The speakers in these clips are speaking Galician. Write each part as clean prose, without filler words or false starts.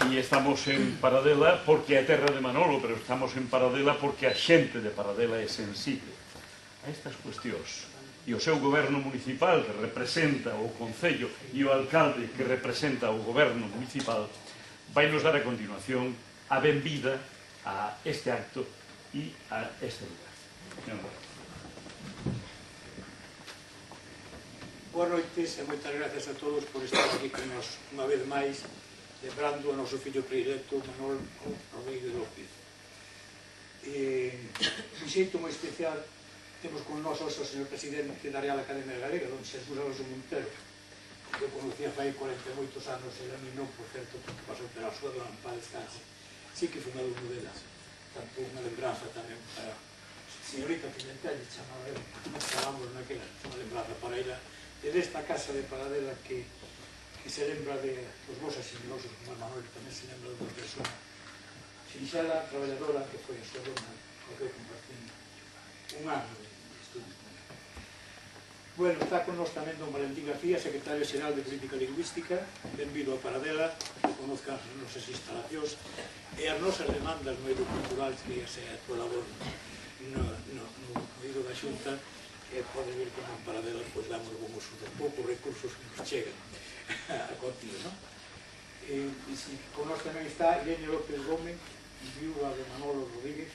E estamos en Paradela porque é a terra de Manolo, pero estamos en Paradela porque a xente de Paradela é sensible a estas cuestións. E o seu goberno municipal, que representa o Concello, e o alcalde, que representa o goberno municipal, vai nos dar a continuación a benvida a este acto e a este lugar. Boas noites e moitas gracias a todos por estar aquí con nos unha vez máis, lembrando o noso fillo predilecto Manuel Rodríguez López. Un xeito moi especial temos con nós hoxe o señor presidente da Real Academia Galega, don Xesús Alonso Montero, que eu conocía fai 40 e moitos anos, e a mí non, por certo, porque pasou pela súa dona en paz descanse. Sí que foi unha dúo delas, tanto unha lembranza tamén para a señorita Pimentel, chamaba eu, nos falamos naquela, unha lembranza para ela, desde esta casa de Paradela que se lembra dos vos asimilosos, como Manuel tamén se lembra de outra persona sinxela, traballadora, que foi a súa dona, co que eu compartí un ano de estudos. Bueno, está con nós tamén don Valentín García, secretario xeral de Política Lingüística. Benvido a Paradela, que conozca as nosas instalacións e as nosas demandas no eido cultural, que se a tua labor no eido da Xunta, e pode ver como en Paradela pois damos bom uso dos poucos recursos que nos chegan a contigo, non? Con nós tamén está Irene López Gómez, viúva de Manolo Rodríguez,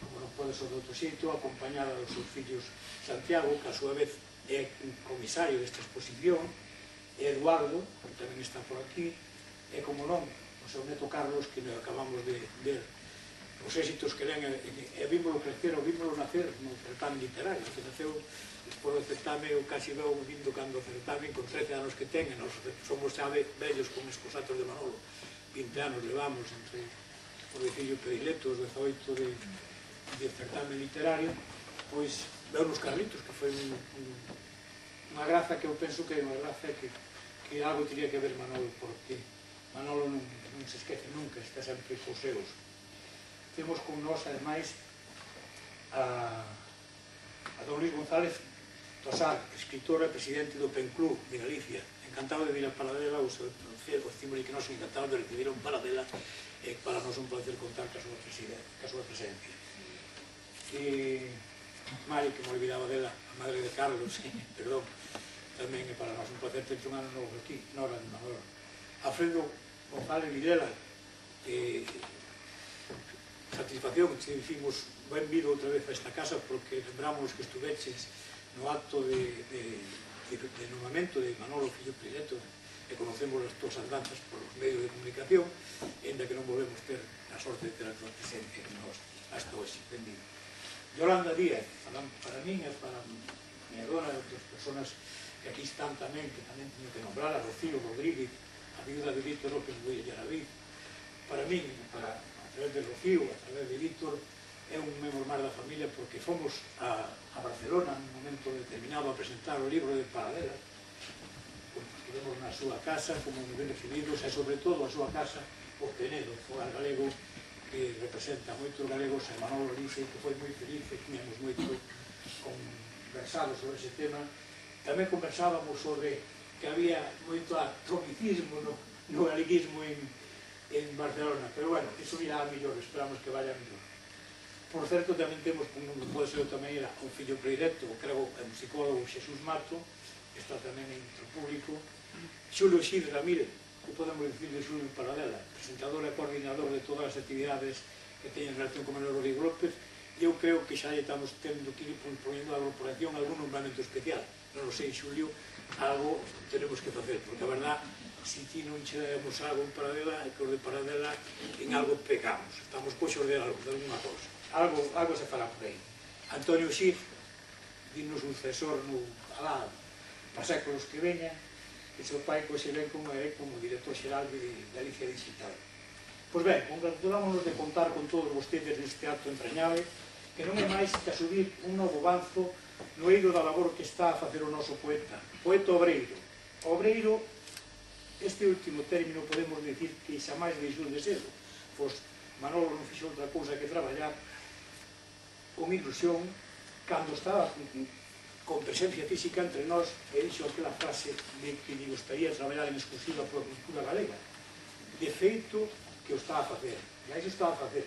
como non pode ser de outro xeito, acompañada dos seus fillos Santiago, que a súa vez é comisario desta exposición, e Eduardo, que tamén está por aquí, e como non, o seu neto Carlos, que acabamos de ver os éxitos que len, e vímolo crecer, ou vímolo nacer no certamen literario, que naceu despois do certamen, eu casi veo vindo cando o certamen, con 13 anos que ten, e nos somos xa vellos con estos atos de Manolo, 20 anos levamos entre o de fillo predilecto, os 18 de certamen literario, pois veu nos Carlitos, que foi unha graza que eu penso que é unha graza que algo teria que ver Manolo, porque Manolo non se esquece nunca, está sempre cos seus. Temos con nós, ademais, a don Luis González Tosar, escritor e presidente do PEN Club de Galicia. Encantado de vir a Paradela, o estímulo que nos encantado de recibir en Paradela, e para nós un placer contar ca súa presencia. Mari, que me olvidaba dela, a madre de Carlos, perdón, tamén é para nós un placer ter un ano novo aquí, nora de Manolo. Alfredo González Videla, satisfacción, que dicimos benvido outra vez a esta casa, porque lembramos que estuveches no acto de nomamento de Manolo fillo predilecto, e conocemos as túas andanzas por os medios de comunicación, ainda que non volvemos ter a sorte de ter a túa presencia en nós hasta hoxe. Benvido. Yolanda Díaz, para min e para minha dona e outras personas que aquí están tamén, que tamén teño que nombrar, a Rocío Rodríguez, a viuda de Víctor López Guillaraví. Para min, a través de Rocío, a través de Víctor, é un membro máis da familia, porque fomos a Barcelona nun momento determinado a presentar o libro de Paradela. Estivemos na súa casa como ben recibidos, e sobre todo a súa casa, o Penedo, fogar galego, que representa moitos galegos, e Manolo dice que foi moi feliz, e tiñamos moito conversado sobre ese tema. Tamén conversábamos sobre que había moito atomicismo no galeguismo en Barcelona, pero bueno, iso irá a mellor, esperamos que vaya a mellor. Por certo, tamén temos, como non pode ser outra maneira, un fillo predilecto, creo, o musicólogo Xesús Mato, que está tamén entre o público, Xulio Xid Ramírez, que podemos dicir de Xulio en Paradela, presentador e coordinador de todas as actividades que teñen relación con Manuel Rodríguez López, e eu creo que xa estamos tendo que ir poniendo a corporación algún nombramento especial. Non sei, Xulio, algo tenemos que facer, porque a verdad, se ti non cheamos algo en Paradela, é que os de Paradela en algo pegamos, estamos coxos de algo, de alguna cosa. Algo se fará por aí. Antonio Xid, dinos un cesor para séculos que veñan, que seu pai coxe ven como director xeral de Galicia Digital. Pois ben, congratulámonos de contar con todos vostedes neste acto entrañable, que non é máis que asumir un novo banzo no eido da labor que está a facer o noso poeta obreiro. Obreiro, este último término podemos dicir que xa máis deixou de ser, pois Manolo non fixo outra cousa que traballar con ilusión cando estaba con presencia física entre nós, e dixo aquela frase de que lle gustaría traballar en exclusiva por cultura galega. de feito que o está a facer. E aí se está a facer,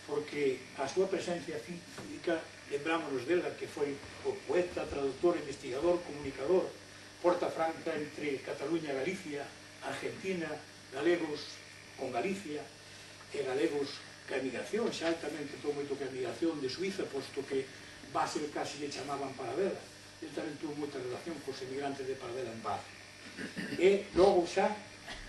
porque a súa presencia física, lembrámonos dela, que foi o poeta, traductor, investigador, comunicador, porta franca entre Cataluña e Galicia, Argentina, galegos con Galicia, e galegos que a emigración, xa tamén tentou moito que a emigración de Suiza, posto que Basel casi lle chamaban Paradela. Ele tamén tuvo moita relación cos emigrantes de Paradela en Basel. E logo xa,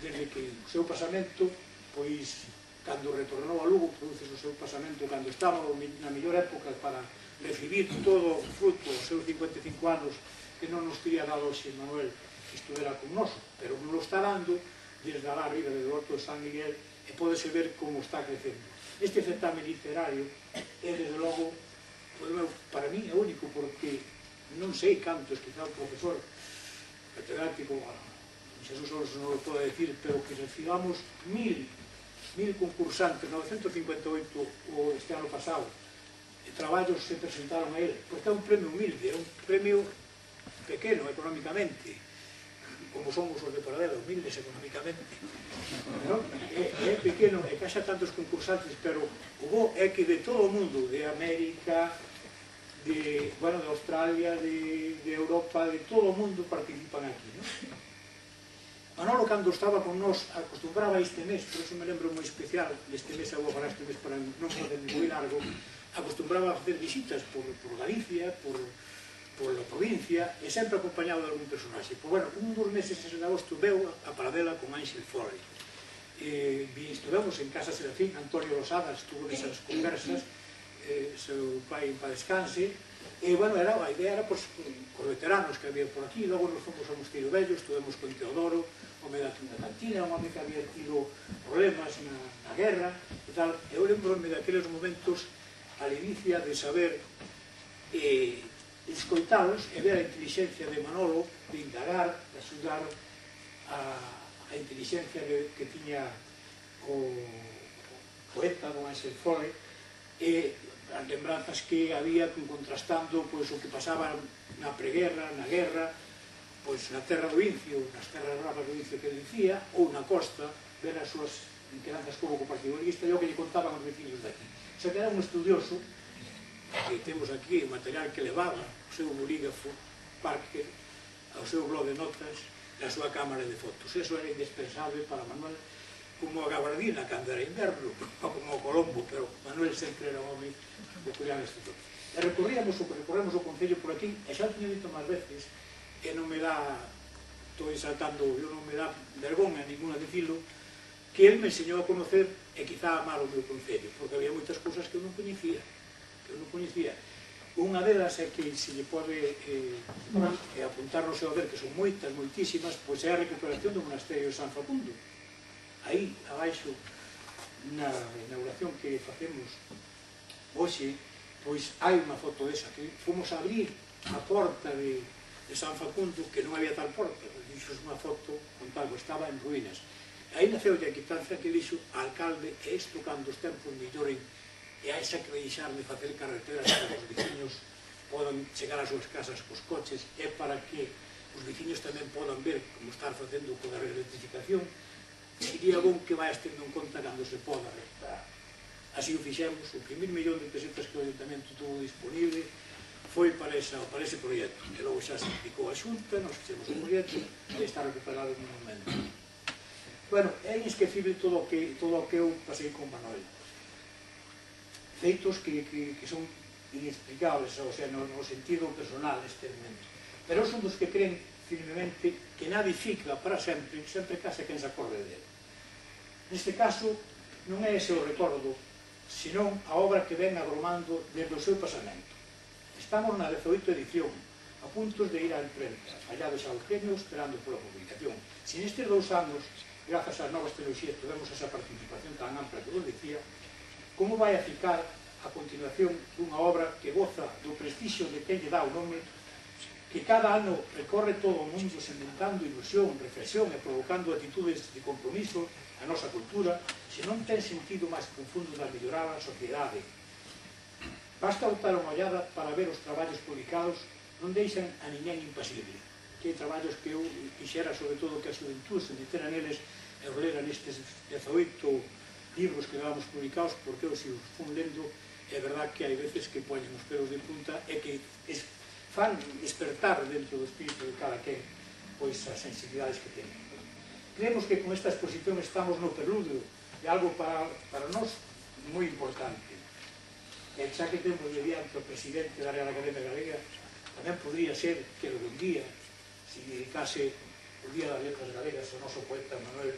desde que o seu pasamento, pois, cando retornou a Lugo, produces o seu pasamento, cando estaba na mellor época para recibir todo o fruto aos seus 55 anos, que non nos teria dado xe Manuel que estuvera con noso, pero non lo está dando desde alá arriba do Horto de San Miguel, e pódese ver como está crecendo. Este certame literario é, desde logo, para mí é único, porque non sei cantos, quizá o profesor catedrático, Xesús Alonso non lo pode decir, pero que recibamos 1000 concursantes, 958 este ano pasado, traballos se presentaron a ele, porque é un premio humilde, é un premio pequeno económicamente, como somos os de Paradela, humildes económicamente, é pequeno, e que haxa tantos concursantes, pero o bo é que de todo o mundo, de América, de Australia, de Europa, de todo o mundo participan aquí, non? Manolo, cando estaba con nós, acostumbraba este mes, por eso me lembro moi especial, este mes, eu vou falar este mes para non fazer moi largo, acostumbraba a facer visitas por Galicia, por la provincia, e sempre acompañado de algún personaxe. Pois, bueno, un dos meses de agosto veu a Paradela con Ángel Foley. Estuvemos en Casa Serafín, Antonio Losada estuvo nesas conversas, seu pai en paz descanse, e, bueno, a idea era, pois, cos veteranos que había por aquí, logo nos fomos ao Mosteiro Vello, estuvemos con Teodoro, home da cantina, un home que había tido problemas na guerra, e tal. Eu lembro-me daqueles momentos a ledicia de saber escoitalos e ver a inteligencia de Manolo, de indagar, de axudar a inteligencia que tiña o poeta don Ángel Foley, e as lembranzas que había contrastando o que pasaba na preguerra, na guerra, na terra do Incio, nas terras bravas do Incio que ele dicía, ou na costa, ver as súas inquedanzas como co Partido Unionista e o que lle contaban os veciños daqui. O sea, que era un estudioso, que temos aquí o material que levaba, o seu bolígrafo, Parker, ao seu blog de notas, e a súa cámara de fotos. Eso era indispensable para Manuel, como a gabardina cando era inverno, ou como o Colombo, pero Manuel sempre era un home peculiar neste todo. E recorremos o Concello por aquí, e xa o tinha dito máis veces, e non me dá, estou exaltando, non me dá vergonha ninguna dicilo, que ele me enseñou a conocer e quizá a amar o meu Concello, porque había moitas cousas que eu non coñecía, Unha delas é que se lle pode apuntar no seu ver, que son moitas, moitísimas, pois é a recuperación do monasterio de San Facundo. Aí, abaixo, na inauguración que facemos hoxe, pois hai unha foto desa, que fomos a abrir a porta de San Facundo, que non había tal porta, dixo unha foto con tal, estaba en ruínas. Aí naceu a quitanza que dixo alcalde, e isto cando os tempos melloren, e hai xa que deixar de facer carreteras para que os veciños podan chegar ás súas casas cos coches, e para que os veciños tamén podan ver como estar facendo con a reelectrificación, sería bon que vai tendo en conta cando se poda recuperar. Así o fixemos, o primer millón de pesetas que o Ayuntamiento tuvo disponible foi para ese proxecto, e logo xa se implicou a Xunta, nos fixemos o proxecto e está recuperado en un momento. Bueno, é inesquecible todo o que eu pasei con Manuel. Feitos que son inexplicables, o sea, no sentido personal neste momento. Pero son dos que creen firmemente que nadie fica para sempre, sempre case quen se acorde dele. Neste caso, non é ese o recordo, senón a obra que ven agromando desde o seu pasamento. Estamos na 18ª edición, a puntos de ir á imprenta, fallados ao genio, esperando pola publicación. Se nestes 2 anos, grazas ás novas tecnologías, tivemos esa participación tan ampla que vos dicía, como vai a ficar a continuación dunha obra que goza do prestixio de quen lle dá o nome, que cada ano recorre todo o mundo sementando ilusión, reflexión e provocando actitudes de compromiso a nosa cultura, se non ten sentido máis profundo de mellorar a sociedade. Basta botar unha ollada para ver os traballos publicados, non deixan a ninguén impasible, que hai traballos que eu quixera, sobre todo, que a xuventud se metera neles, e os lera nestes 18 libros que levamos publicados, porque eu se os fun lendo, é verdad que hai veces que poñen os pelos de punta e que fan despertar dentro do espírito de cada quen pois as sensibilidades que teñen. Creemos que con esta exposición estamos no preludio de algo para nós moi importante. E xa que temos de diante o presidente da Real Academia Galega, tamén podría ser que algún día se dedicase o Día das Letras Galegas ao noso poeta Manuel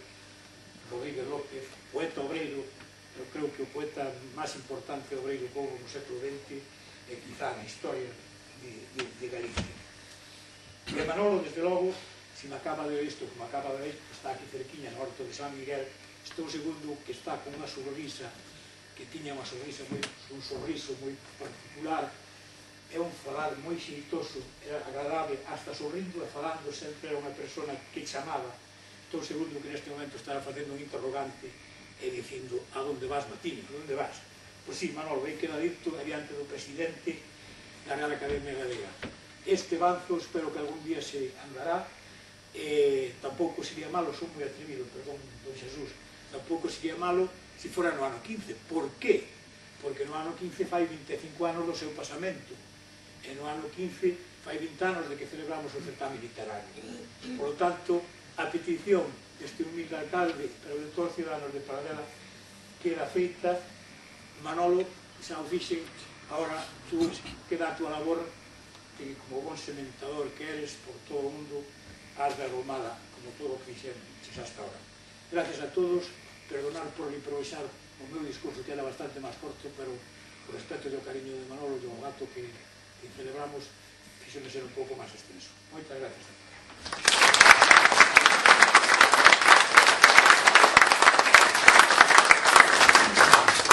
Rodríguez López, poeta obreiro. Eu creo que o poeta máis importante obreiro do povo no século XX é quizá na historia de Galicia. E Manolo, desde logo, se me acaba de ver isto, como acaba de ver, está aquí cerquiña no Horto de San Miguel, estou segundo que está con unha sonrisa, que tiña unha sonrisa un sorriso moi particular, é un falar moi xeitoso, era agradable, hasta sorrindo e falando sempre era unha persona que chamaba. Estou segundo que neste momento estará facendo un interrogante e dicindo, a donde vas, Matiño, a donde vas? Pois sí, Manolo, ben queda dito adiante do presidente da Real Academia Galega. Este banzo espero que algún día se andará, tampouco sería malo, son moi atrevido, perdón, don Xesús, tampouco sería malo se fora no ano 15. Por qué? Porque no ano 15 fai 25 anos do seu pasamento, e no ano 15 fai 20 anos de que celebramos o certame literario. Por lo tanto, a petición deste humilde alcalde pero de todos os ciudadanos de Paradela queda feita. Manolo, xa o dixen, agora tú queda a túa labor que como bon sementador que eres por todo o mundo has de arrumala como todo o que fixemos hasta ahora. Gracias a todos, perdonar por improvisar o meu discurso que era bastante máis corto, pero o respeto e o cariño de Manolo e o gato que celebramos fixeme ser un pouco máis extenso. Moitas gracias a todos.